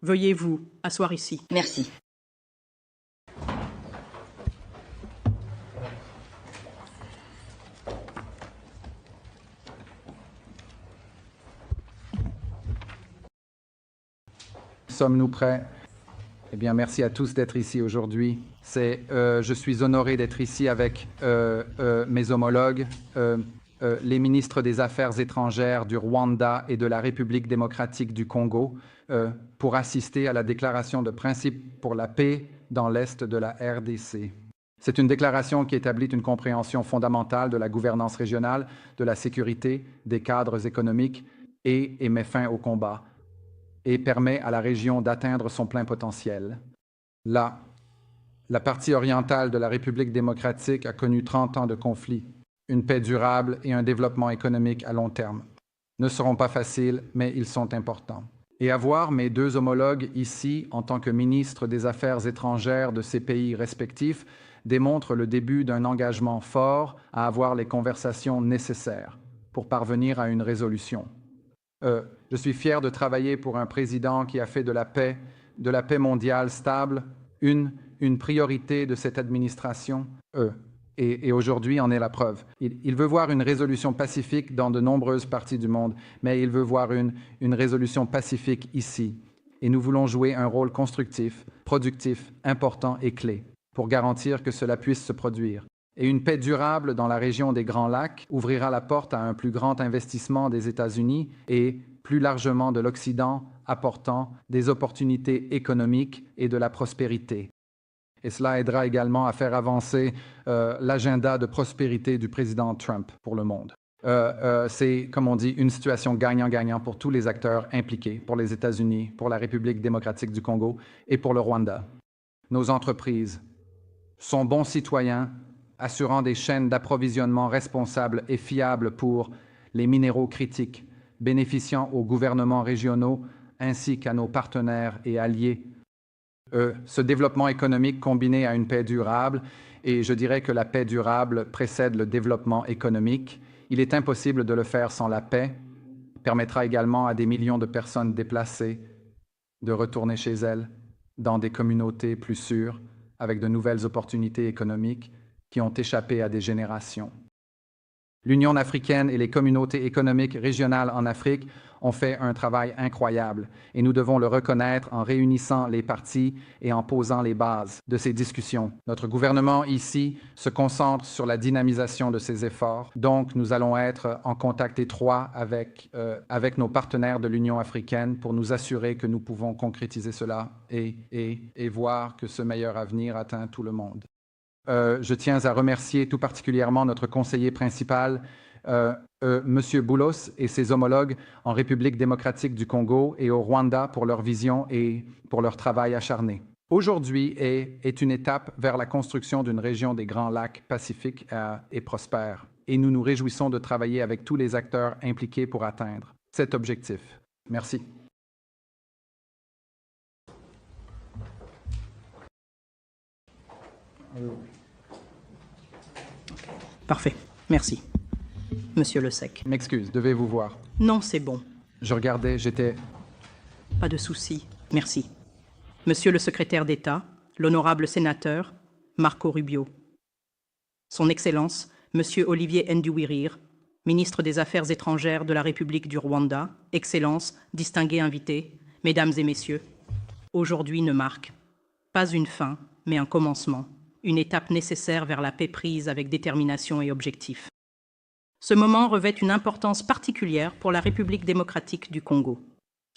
Veuillez vous asseoir ici. Merci. Sommes-nous prêts? Eh bien, merci à tous d'être ici aujourd'hui. Je suis honoré d'être ici avec mes homologues, les ministres des Affaires étrangères du Rwanda et de la République démocratique du Congo, pour assister à la déclaration de principe pour la paix dans l'Est de la RDC. C'est une déclaration qui établit une compréhension fondamentale de la gouvernance régionale, de la sécurité, des cadres économiques et met fin au combat, et permet à la région d'atteindre son plein potentiel. La partie orientale de la République démocratique a connu 30 ans de conflits. Une paix durable et un développement économique à long terme ne seront pas faciles, mais ils sont importants. Et avoir mes deux homologues ici, en tant que ministres des Affaires étrangères de ces pays respectifs, démontre le début d'un engagement fort à avoir les conversations nécessaires pour parvenir à une résolution. Je suis fier de travailler pour un président qui a fait de la paix mondiale stable une priorité de cette administration. Et aujourd'hui en est la preuve. Il veut voir une résolution pacifique dans de nombreuses parties du monde, mais il veut voir une résolution pacifique ici. Et nous voulons jouer un rôle constructif, productif, important et clé pour garantir que cela puisse se produire. Et une paix durable dans la région des Grands Lacs ouvrira la porte à un plus grand investissement des États-Unis et plus largement de l'Occident, apportant des opportunités économiques et de la prospérité. Et cela aidera également à faire avancer l'agenda de prospérité du président Trump pour le monde. C'est, comme on dit, une situation gagnant-gagnant pour tous les acteurs impliqués, pour les États-Unis, pour la République démocratique du Congo et pour le Rwanda. Nos entreprises sont bons citoyens, assurant des chaînes d'approvisionnement responsables et fiables pour les minéraux critiques, bénéficiant aux gouvernements régionaux ainsi qu'à nos partenaires et alliés. Ce développement économique combiné à une paix durable, et je dirais que la paix durable précède le développement économique, il est impossible de le faire sans la paix, permettra également à des millions de personnes déplacées de retourner chez elles dans des communautés plus sûres, avec de nouvelles opportunités économiques qui ont échappé à des générations. L'Union africaine et les communautés économiques régionales en Afrique ont fait un travail incroyable et nous devons le reconnaître en réunissant les parties et en posant les bases de ces discussions. Notre gouvernement ici se concentre sur la dynamisation de ces efforts, donc nous allons être en contact étroit avec nos partenaires de l'Union africaine pour nous assurer que nous pouvons concrétiser cela et voir que ce meilleur avenir atteint tout le monde. Je tiens à remercier tout particulièrement notre conseiller principal, M. Boulos et ses homologues en République démocratique du Congo et au Rwanda pour leur vision et pour leur travail acharné. Aujourd'hui est une étape vers la construction d'une région des Grands Lacs pacifique et prospère. Et nous nous réjouissons de travailler avec tous les acteurs impliqués pour atteindre cet objectif. Merci. Parfait. Merci. Monsieur Le Sec. M'excuse, devez-vous voir? Non, c'est bon. Je regardais, j'étais... Pas de souci. Merci. Monsieur le secrétaire d'État, l'honorable sénateur Marco Rubio. Son Excellence, Monsieur Olivier Nduwirir, ministre des Affaires étrangères de la République du Rwanda, Excellence, distingués invités, Mesdames et Messieurs, aujourd'hui ne marque pas une fin, mais un commencement, une étape nécessaire vers la paix prise avec détermination et objectif. Ce moment revêt une importance particulière pour la République démocratique du Congo.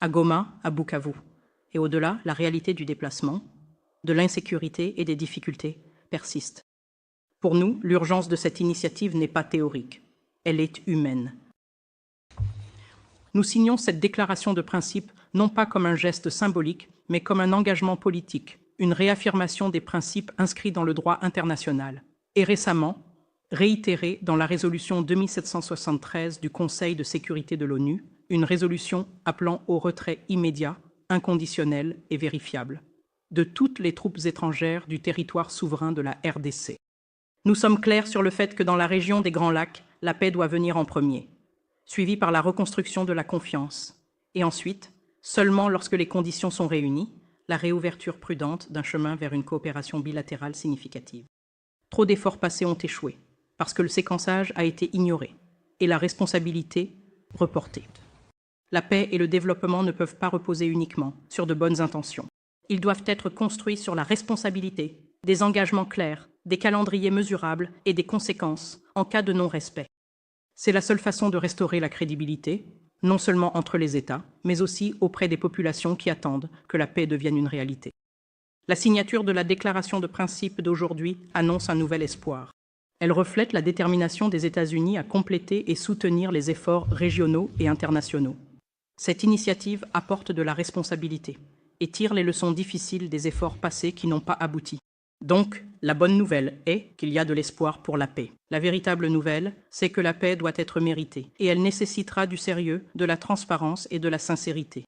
À Goma, à Bukavu, et au-delà, la réalité du déplacement, de l'insécurité et des difficultés persiste. Pour nous, l'urgence de cette initiative n'est pas théorique, elle est humaine. Nous signons cette déclaration de principe non pas comme un geste symbolique, mais comme un engagement politique, une réaffirmation des principes inscrits dans le droit international, et récemment réitérée dans la résolution 2773 du Conseil de sécurité de l'ONU, une résolution appelant au retrait immédiat, inconditionnel et vérifiable de toutes les troupes étrangères du territoire souverain de la RDC. Nous sommes clairs sur le fait que dans la région des Grands Lacs, la paix doit venir en premier, suivie par la reconstruction de la confiance, et ensuite Seulement lorsque les conditions sont réunies, la réouverture prudente d'un chemin vers une coopération bilatérale significative. Trop d'efforts passés ont échoué, parce que le séquençage a été ignoré et la responsabilité reportée. La paix et le développement ne peuvent pas reposer uniquement sur de bonnes intentions. Ils doivent être construits sur la responsabilité, des engagements clairs, des calendriers mesurables et des conséquences en cas de non-respect. C'est la seule façon de restaurer la crédibilité, non seulement entre les États, mais aussi auprès des populations qui attendent que la paix devienne une réalité. La signature de la déclaration de principe d'aujourd'hui annonce un nouvel espoir. Elle reflète la détermination des États-Unis à compléter et soutenir les efforts régionaux et internationaux. Cette initiative apporte de la responsabilité et tire les leçons difficiles des efforts passés qui n'ont pas abouti. Donc, la bonne nouvelle est qu'il y a de l'espoir pour la paix. La véritable nouvelle, c'est que la paix doit être méritée et elle nécessitera du sérieux, de la transparence et de la sincérité.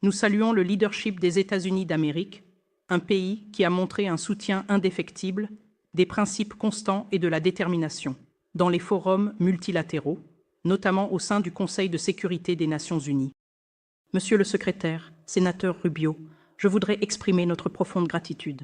Nous saluons le leadership des États-Unis d'Amérique, un pays qui a montré un soutien indéfectible, des principes constants et de la détermination dans les forums multilatéraux, notamment au sein du Conseil de sécurité des Nations Unies. Monsieur le secrétaire, sénateur Rubio, je voudrais exprimer notre profonde gratitude.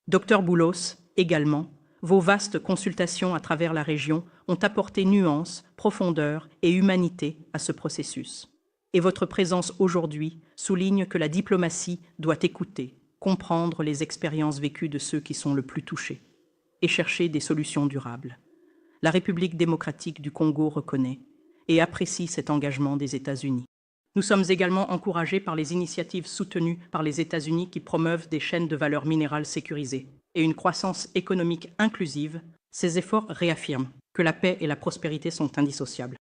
Docteur Boulos, également, vos vastes consultations à travers la région ont apporté nuance, profondeur et humanité à ce processus. Et votre présence aujourd'hui souligne que la diplomatie doit écouter, comprendre les expériences vécues de ceux qui sont le plus touchés et chercher des solutions durables. La République démocratique du Congo reconnaît et apprécie cet engagement des États-Unis. Nous sommes également encouragés par les initiatives soutenues par les États-Unis qui promeuvent des chaînes de valeur minérale sécurisées et une croissance économique inclusive. Ces efforts réaffirment que la paix et la prospérité sont indissociables.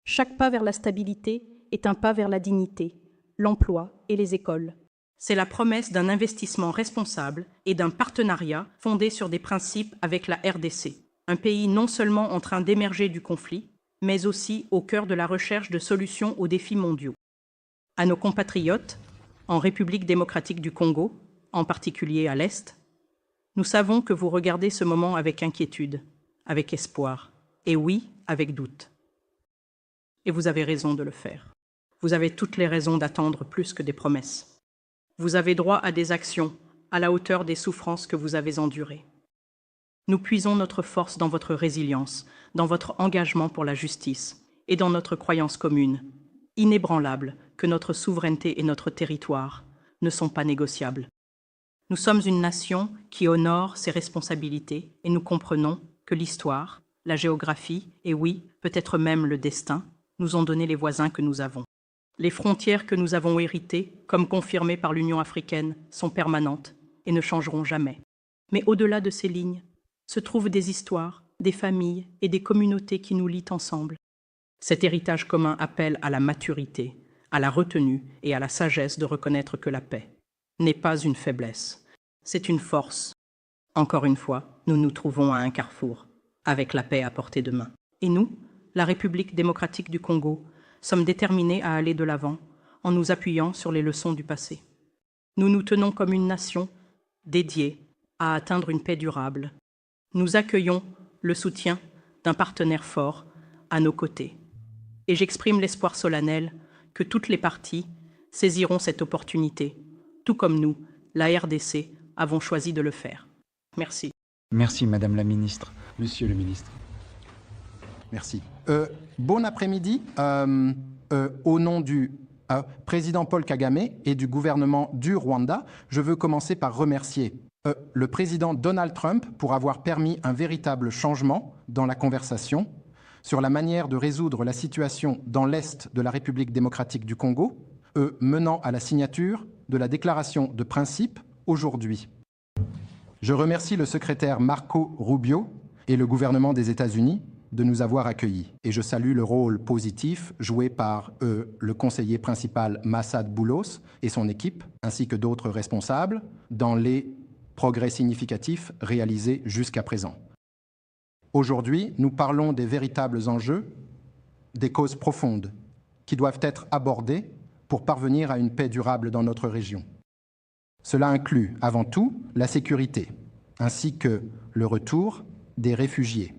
Chaque pas vers la stabilité est un pas vers la dignité, l'emploi et les écoles. C'est la promesse d'un investissement responsable et d'un partenariat fondé sur des principes avec la RDC, un pays non seulement en train d'émerger du conflit, mais aussi au cœur de la recherche de solutions aux défis mondiaux. À nos compatriotes, en République démocratique du Congo, en particulier à l'Est, nous savons que vous regardez ce moment avec inquiétude, avec espoir, et oui, avec doute. Et vous avez raison de le faire. Vous avez toutes les raisons d'attendre plus que des promesses. Vous avez droit à des actions à la hauteur des souffrances que vous avez endurées. Nous puisons notre force dans votre résilience, dans votre engagement pour la justice et dans notre croyance commune, inébranlable, que notre souveraineté et notre territoire ne sont pas négociables. Nous sommes une nation qui honore ses responsabilités et nous comprenons que l'histoire, la géographie et oui, peut-être même le destin, nous ont donné les voisins que nous avons. Les frontières que nous avons héritées, comme confirmées par l'Union africaine, sont permanentes et ne changeront jamais. Mais au-delà de ces lignes, se trouvent des histoires, des familles et des communautés qui nous lient ensemble. Cet héritage commun appelle à la maturité, à la retenue et à la sagesse de reconnaître que la paix n'est pas une faiblesse, c'est une force. Encore une fois, nous nous trouvons à un carrefour, avec la paix à portée de main. Et nous, la République démocratique du Congo, sommes déterminés à aller de l'avant en nous appuyant sur les leçons du passé. Nous nous tenons comme une nation dédiée à atteindre une paix durable. Nous accueillons le soutien d'un partenaire fort à nos côtés. Et j'exprime l'espoir solennel que toutes les parties saisiront cette opportunité, tout comme nous, la RDC, avons choisi de le faire. Merci. Merci, Madame la Ministre. Monsieur le Ministre. Merci. Bon après-midi. Au nom du président Paul Kagame et du gouvernement du Rwanda, je veux commencer par remercier le président Donald Trump pour avoir permis un véritable changement dans la conversation sur la manière de résoudre la situation dans l'Est de la République démocratique du Congo, menant à la signature de la déclaration de principe aujourd'hui. Je remercie le secrétaire Marco Rubio et le gouvernement des États-Unis de nous avoir accueillis. Et je salue le rôle positif joué par le conseiller principal Massad Boulos et son équipe, ainsi que d'autres responsables, dans les progrès significatifs réalisés jusqu'à présent. Aujourd'hui, nous parlons des véritables enjeux, des causes profondes, qui doivent être abordées pour parvenir à une paix durable dans notre région. Cela inclut, avant tout, la sécurité, ainsi que le retour des réfugiés.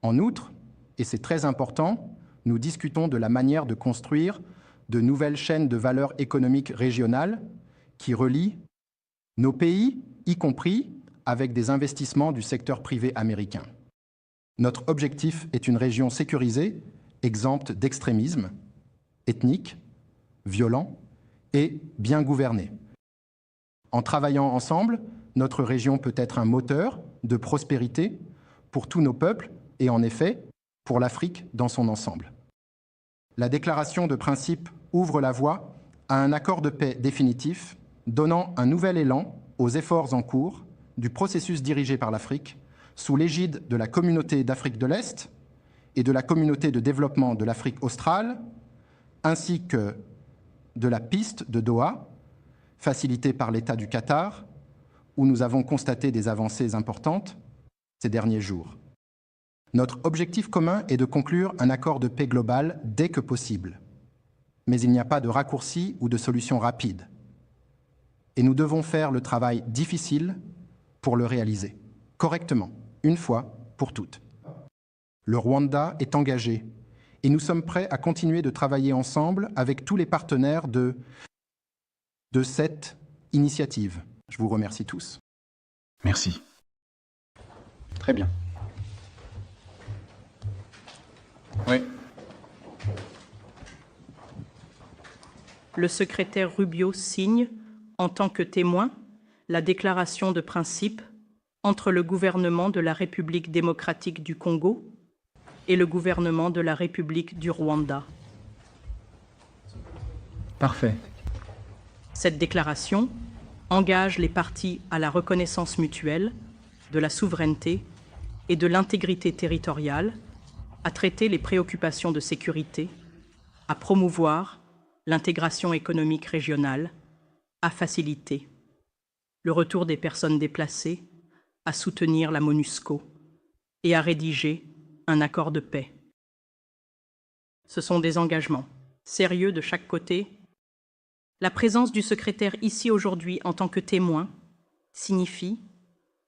En outre, et c'est très important, nous discutons de la manière de construire de nouvelles chaînes de valeur économique régionales qui relient nos pays, y compris avec des investissements du secteur privé américain. Notre objectif est une région sécurisée, exempte d'extrémisme, ethnique, violent et bien gouvernée. En travaillant ensemble, notre région peut être un moteur de prospérité pour tous nos peuples et en effet, pour l'Afrique dans son ensemble. La déclaration de principe ouvre la voie à un accord de paix définitif, donnant un nouvel élan aux efforts en cours du processus dirigé par l'Afrique sous l'égide de la Communauté d'Afrique de l'Est et de la Communauté de développement de l'Afrique australe, ainsi que de la piste de Doha, facilitée par l'État du Qatar, où nous avons constaté des avancées importantes ces derniers jours. Notre objectif commun est de conclure un accord de paix global dès que possible. Mais il n'y a pas de raccourci ou de solution rapide. Et nous devons faire le travail difficile pour le réaliser, correctement, une fois pour toutes. Le Rwanda est engagé et nous sommes prêts à continuer de travailler ensemble avec tous les partenaires de cette initiative. Je vous remercie tous. Merci. Très bien. Oui. Le secrétaire Rubio signe, en tant que témoin, la déclaration de principe entre le gouvernement de la République démocratique du Congo et le gouvernement de la République du Rwanda. Parfait. Cette déclaration engage les parties à la reconnaissance mutuelle de la souveraineté et de l'intégrité territoriale, à traiter les préoccupations de sécurité, à promouvoir l'intégration économique régionale, à faciliter le retour des personnes déplacées, à soutenir la MONUSCO et à rédiger un accord de paix. Ce sont des engagements sérieux de chaque côté. La présence du secrétaire ici aujourd'hui en tant que témoin signifie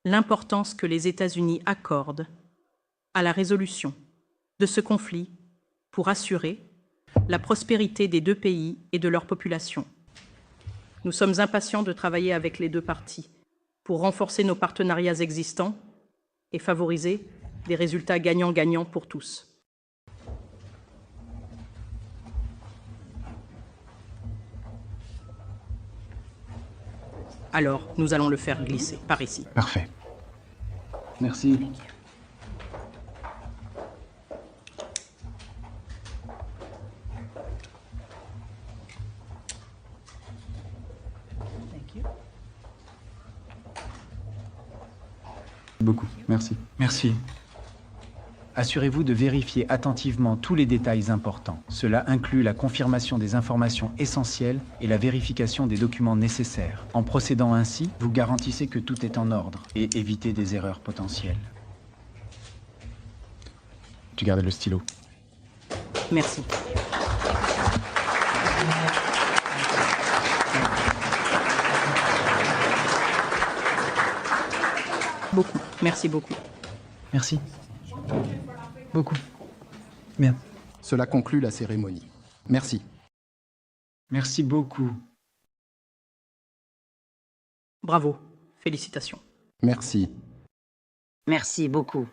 l'importance que les États-Unis accordent à la résolution de ce conflit pour assurer la prospérité des deux pays et de leur population. Nous sommes impatients de travailler avec les deux parties pour renforcer nos partenariats existants et favoriser des résultats gagnant-gagnant pour tous. Alors, nous allons le faire glisser par ici. Parfait. Merci. Beaucoup. Merci. Merci. Assurez-vous de vérifier attentivement tous les détails importants. Cela inclut la confirmation des informations essentielles et la vérification des documents nécessaires. En procédant ainsi, vous garantissez que tout est en ordre et évitez des erreurs potentielles. Tu gardes le stylo. Merci. Beaucoup. Merci beaucoup. Merci. Beaucoup. Bien. Cela conclut la cérémonie. Merci. Merci beaucoup. Bravo. Félicitations. Merci. Merci beaucoup.